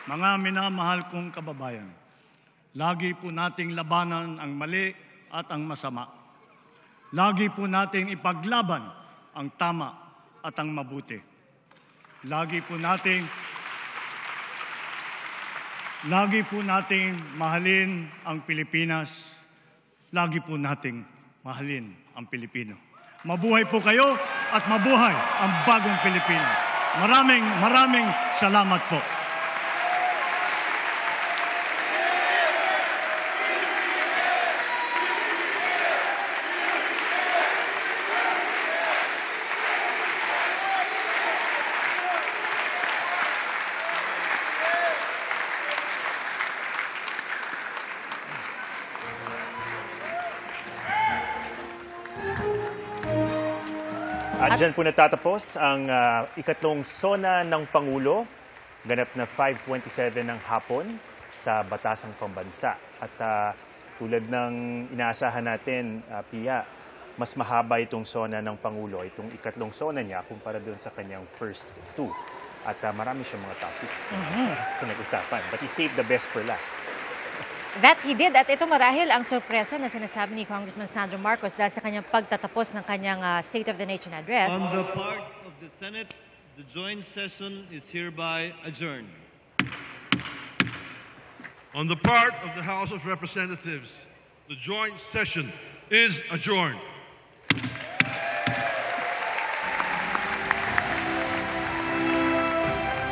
Mga minamahal kong kababayan, lagi po nating labanan ang mali at ang masama. Lagi po nating ipaglaban ang tama at ang mabuti. Lagi po nating mahalin ang Pilipinas. Lagi po nating mahalin ang Pilipino. Mabuhay po kayo at mabuhay ang bagong Pilipinas. Maraming salamat po. At dyan po natatapos ang ikatlong sona ng Pangulo, ganap na 5:27 ng hapon sa Batasang Pambansa. At tulad ng inaasahan natin, Pia, mas mahaba itong sona ng Pangulo, itong ikatlong sona niya kumpara doon sa kanyang first two. At marami siyang mga topics na pinag-usapan. But he saved the best for last. That he did. At ito marahil ang sorpresa na sinasabi ni Congressman Sandro Marcos dahil sa kanyang pagtatapos ng kanyang State of the Nation address. On the part of the Senate, the joint session is hereby adjourned. On the part of the House of Representatives, the joint session is adjourned.